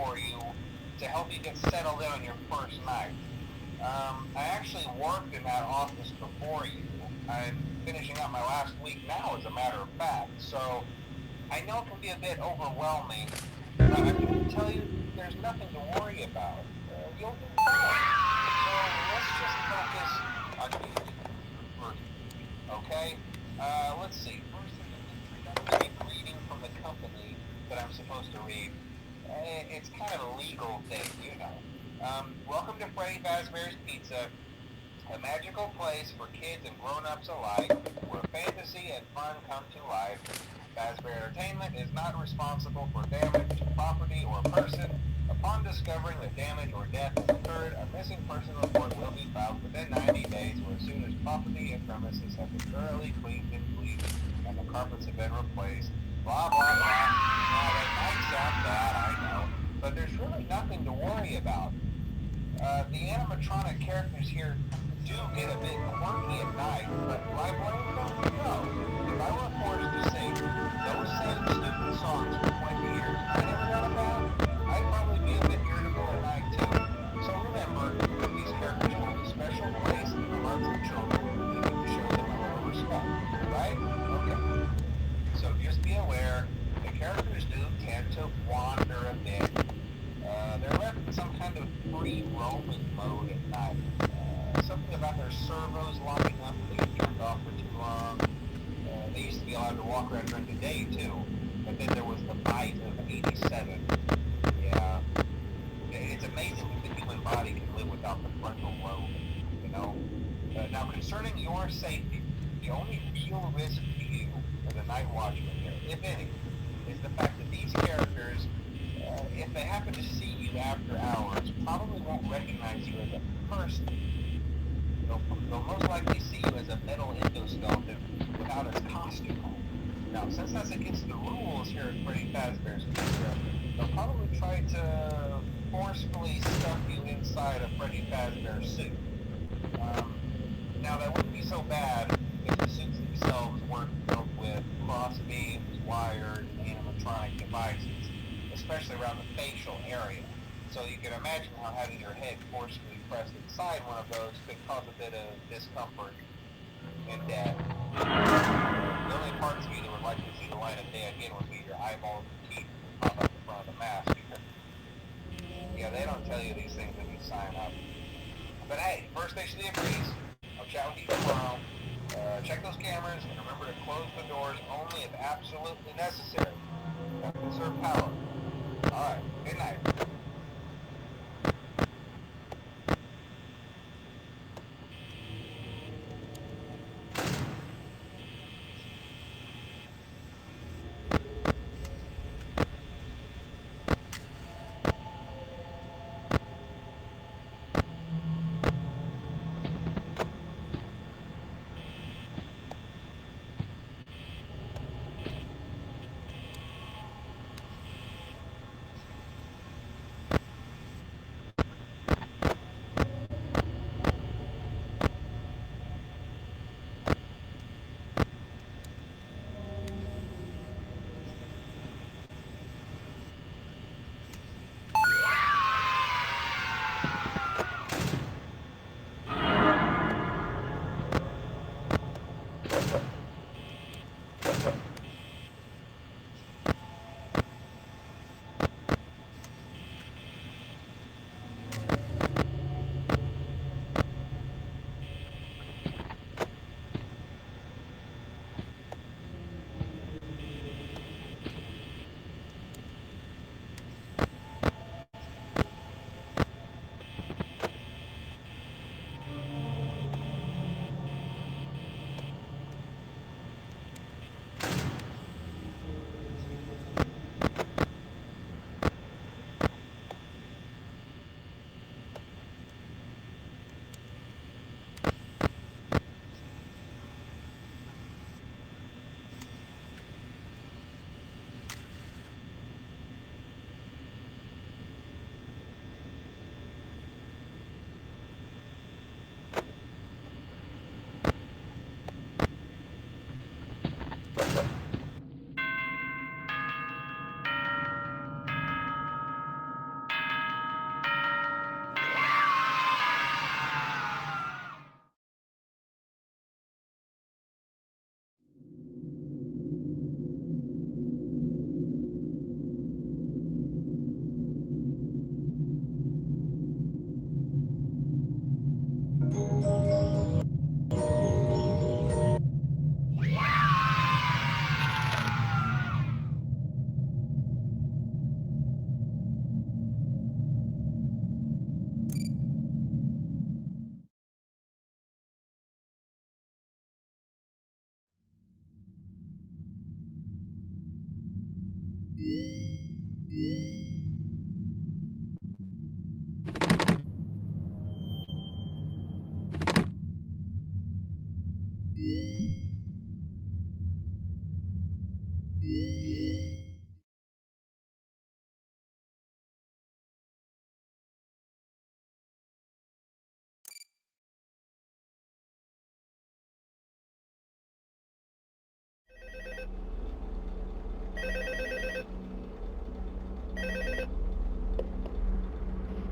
for you to help you get settled in on your first night. I actually worked in that office before you. I'm finishing up my last week now, as a matter of fact, so I know it can be a bit overwhelming, but I'm here to tell you there's nothing to worry about. You'll do fine. So let's just focus on you first, okay? Let's see. First, there's an introductory greeting from the company that I'm supposed to read. It's kind of a legal thing, you know. Welcome to Freddy Fazbear's Pizza, a magical place for kids and grown-ups alike, where fantasy and fun come to life. Fazbear Entertainment is not responsible for damage to property or person. Upon discovering that damage or death has occurred, a missing person report will be filed within 90 days or as soon as property and premises have been thoroughly cleaned and bleached and the carpets have been replaced. Blah, blah, blah. Now, that might sound bad, I know, but there's really nothing to worry about. The animatronic characters here do get a bit quirky at night, but do I blame them? No. If I were forced to sing those same stupid songs for 20 years and I never got a bath, I'd probably be a bit irritable at night too. So remember, these characters hold a special place in the hearts of children. You need to show them a little respect, right? Okay. So just be aware, the characters do tend to wander a bit. They're left in some kind of free roaming mode at night. Something about their servos locking up and being turned off for too long. They used to be allowed to walk around during the day too, but then there was the bite of 87. Yeah, it's amazing that the human body can live without the frontal lobe, you know? Now concerning your safety, the only real risk to you as a night watchman here, if any, is the fact that these characters, if they happen to see you after hours, probably won't recognize you as a person. They'll most likely see you as a metal endoskeleton without its costume on. Now, since that's against the rules here at Freddy Fazbear's Pizza, they'll probably try to forcefully stuff you inside a Freddy Fazbear suit. Now, that wouldn't be so bad if the suits themselves weren't filled with cross beams, wired, and animatronic devices, especially around the facial area. So you can imagine how having your head forcefully pressed inside one of those could cause a bit of discomfort and death. The only parts of you that would likely see the light of day again would be your eyeballs and teeth that pop up in front of the mask. Yeah, they don't tell you these things when you sign up. But hey, first station of the breeze. I'll chat with you tomorrow. Check those cameras and remember to close the doors only if absolutely necessary. Conserve power. Alright, good night.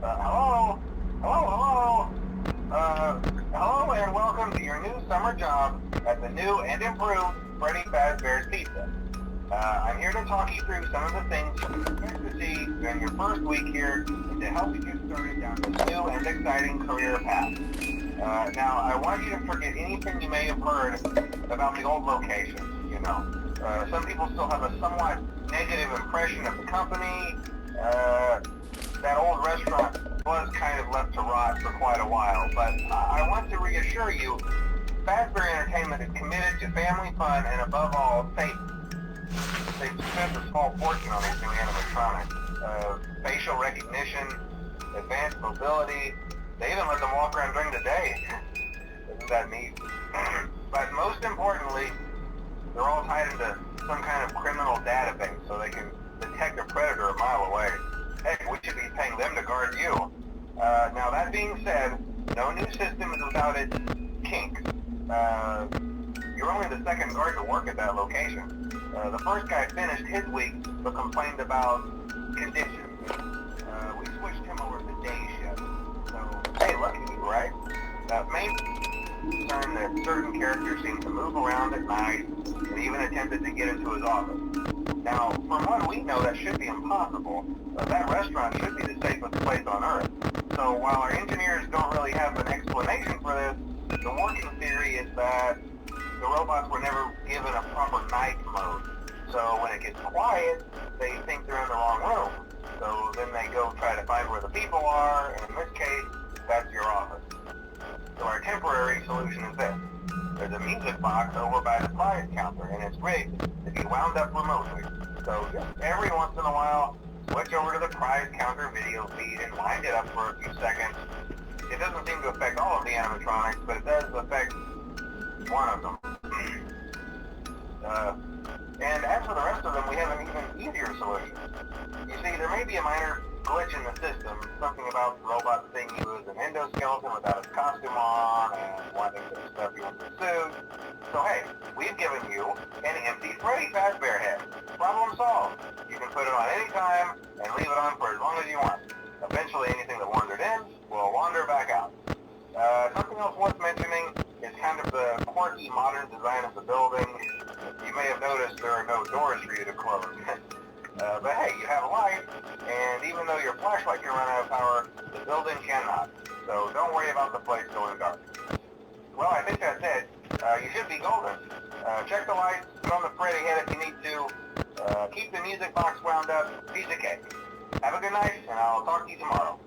Hello? Hello? Hello and welcome to your new summer job at the new and improved Freddy Fazbear's Pizza. I'm here to talk you through some of the things you can expect to see during your first week here and to help you get started down this new and exciting career path. Now, I want you to forget anything you may have heard about the old locations, you know. Some people still have a somewhat negative impression of the company. That old restaurant was kind of left to rot for quite a while, but I want to reassure you, Fazbear Entertainment is committed to family fun and above all, safety. They've spent a small fortune on these new animatronics. Facial recognition, advanced mobility, they even let them walk around during the day. Isn't that neat? But most importantly, they're all tied into some kind of criminal database so they can detect a predator a mile away. Heck, we should be paying them to guard you. Now that being said, no new system is without its kinks. You're only the second guard to work at that location. The first guy finished his week but complained about conditions. We switched him over to the day shift. So, hey, lucky you, right? Main concern that certain characters seem to move around at night and even attempted to get into his office. Now, from what we know, that should be impossible. That restaurant should be the safest place on Earth. So while our engineers don't really have an explanation for this, the working theory is that the robots were never given a proper night mode. So when it gets quiet, they think they're in the wrong room. So then they go try to find where the people are, and in this case, that's your office. So our temporary solution is this. There's a music box over by the prize counter, and it's rigged to be wound up remotely. So just every once in a while, switch over to the prize counter video feed and wind it up for a few seconds. It doesn't seem to affect all of the animatronics, but it does affect one of them. And as for the rest of them, we have an even easier solution. You see, there may be a minor glitch in the system, something about the robot seeing you as an endoskeleton without his costume on and wanting to stuff you into a suit. So hey, we've given you an empty Freddy Fazbear head. Problem solved. You can put it on any time and leave it on for as long as you want. Eventually anything that wandered in will wander back out. Something else worth mentioning is kind of the quirky modern design of the building. You may have noticed there are no doors for you to close. But hey, you have a light, and even though your flashlight can run out of power, the building cannot. So don't worry about the place going dark. Well, I think that's it. You should be golden. Check the lights, put on the Freddy head if you need to. Keep the music box wound up, piece of cake. Have a good night, and I'll talk to you tomorrow.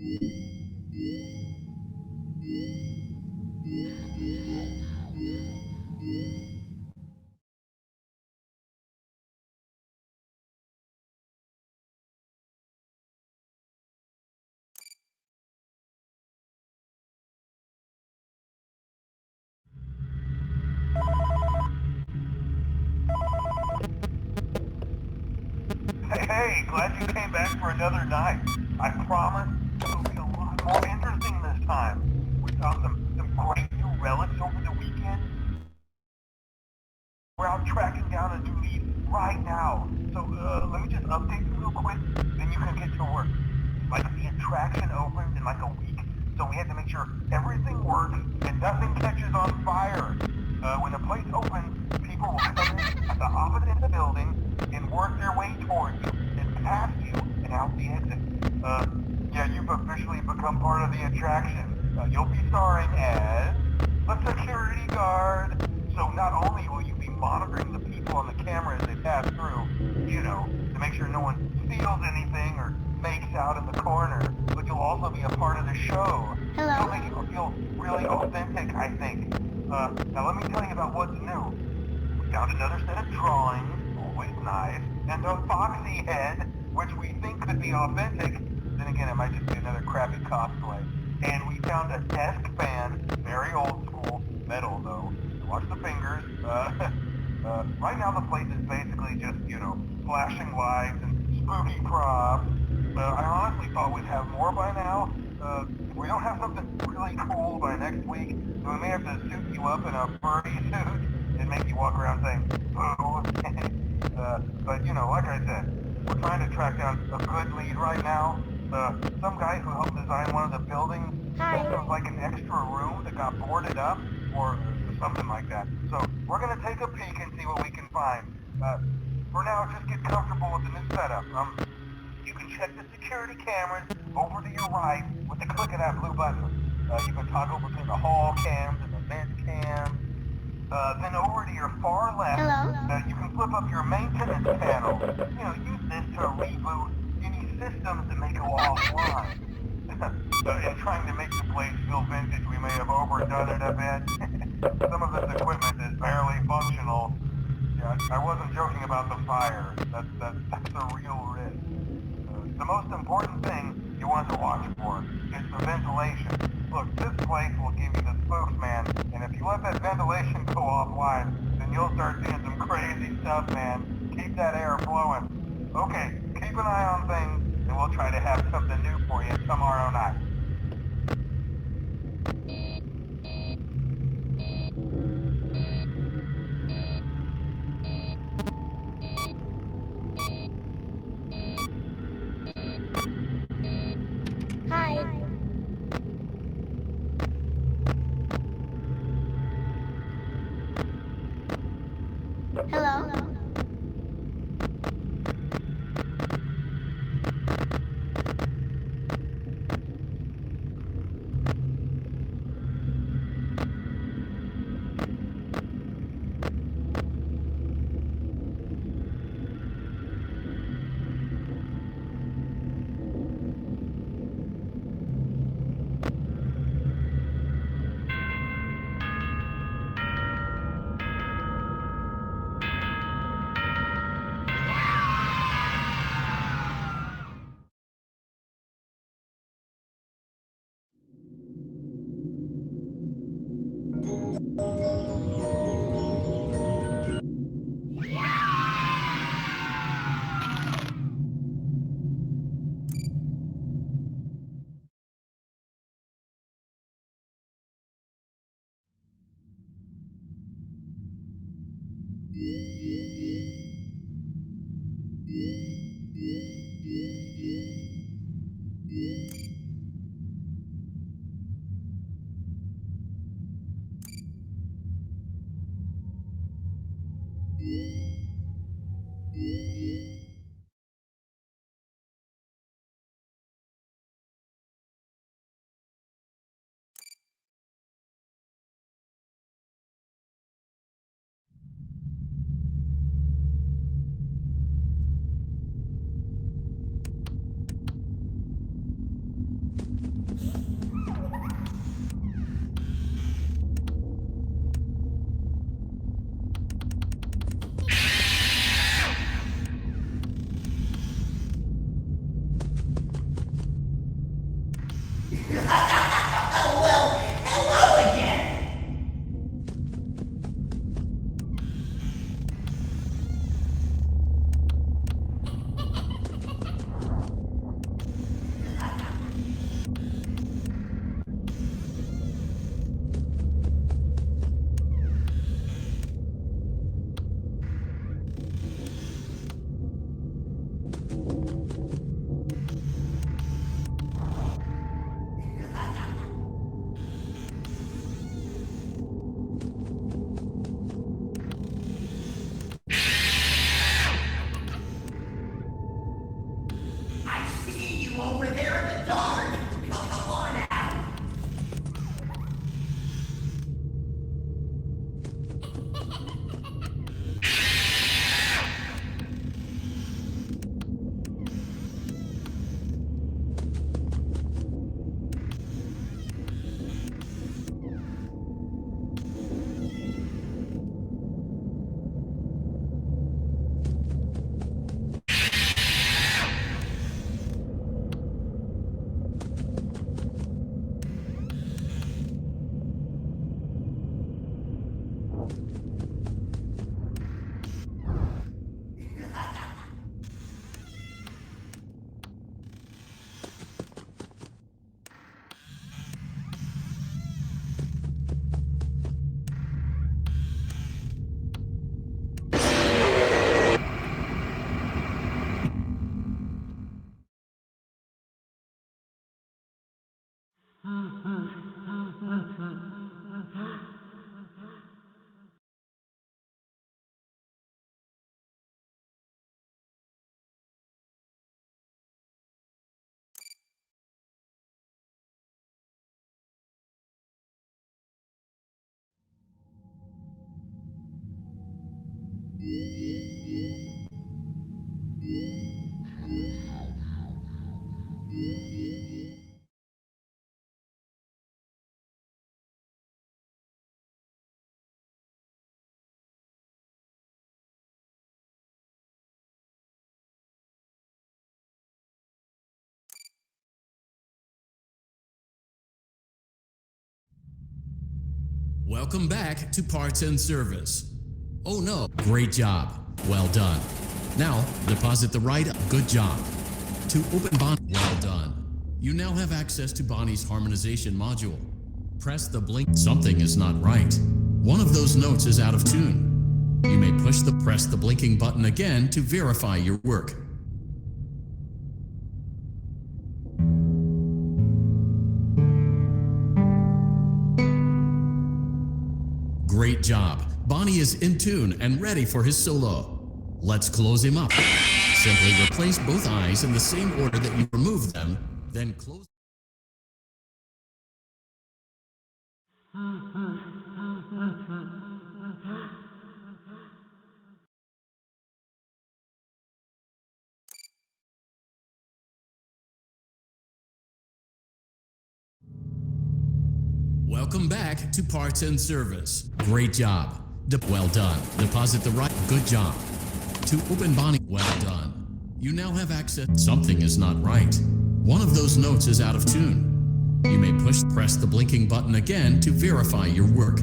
Hey, glad you came back for another night. I promise it'll be a lot more interesting this time. We found some great new relics over the weekend. We're out tracking down a new lead right now. So let me just update you real quick, then you can get to work. Like the attraction opens in like a week, so we had to make sure everything works and nothing catches on fire. When the place opens, people will come in at the opposite end of the building and work their way toward you, and past you, and out the exit. Yeah, you've officially become part of the attraction. You'll be starring as a security guard. So not only will you be monitoring the people on the camera as they pass through, you know, to make sure no one steals anything or makes out in the corner, but you'll also be a part of the show. Hello? It'll make it feel really authentic, I think. Now let me tell you about what's new. We found another set of drawings, always nice, and a foxy head, which we think could be authentic. Then again, it might just be another crappy cosplay. And we found a desk fan, very old school, metal though. Watch the fingers. Right now the place is basically just, you know, flashing lights and spooky props. I honestly thought we'd have more by now. If we don't have something really cool by next week, then we may have to suit you up in a furry suit and make you walk around saying, boo. But, you know, like I said, we're trying to track down a good lead right now. Some guy who helped design one of the buildings. Hi. It was like an extra room that got boarded up, or something like that. So we're gonna take a peek and see what we can find. For now, just get comfortable with the new setup. You can check the security cameras over to your right with the click of that blue button. You can toggle between the hall cams and the vent cams. Then over to your far left, Hello? you can flip up your maintenance panel. You know, use this to reboot any systems that may go offline. In trying to make the place feel vintage, we may have overdone it a bit. Some of this equipment is barely functional. Yeah, I wasn't joking about the fire. That's a real risk. The most important thing you want to watch for is the ventilation. Look, this place will give you the spokesman, and if you let that ventilation go offline, then you'll start seeing some crazy stuff, man. Keep that air flowing. Okay, keep an eye on things, and we'll try to have something new for you tomorrow night. Hi. Hello? over there in the dark. Come on out. Welcome back to Parts and Service. Oh no, great job. Well done. Now, deposit the right. Good job. To open Bonnie, well done. You now have access to Bonnie's harmonization module. Press the blink. Something is not right. One of those notes is out of tune. You may press the blinking button again to verify your work. Great job. Bonnie is in tune and ready for his solo. Let's close him up. Simply replace both eyes in the same order that you removed them, then close. Welcome back to Parts and Service. Great job. Well done. Deposit the right. Good job. To open Bonnie. Well done. You now have access. Something is not right. One of those notes is out of tune. You may press the blinking button again to verify your work.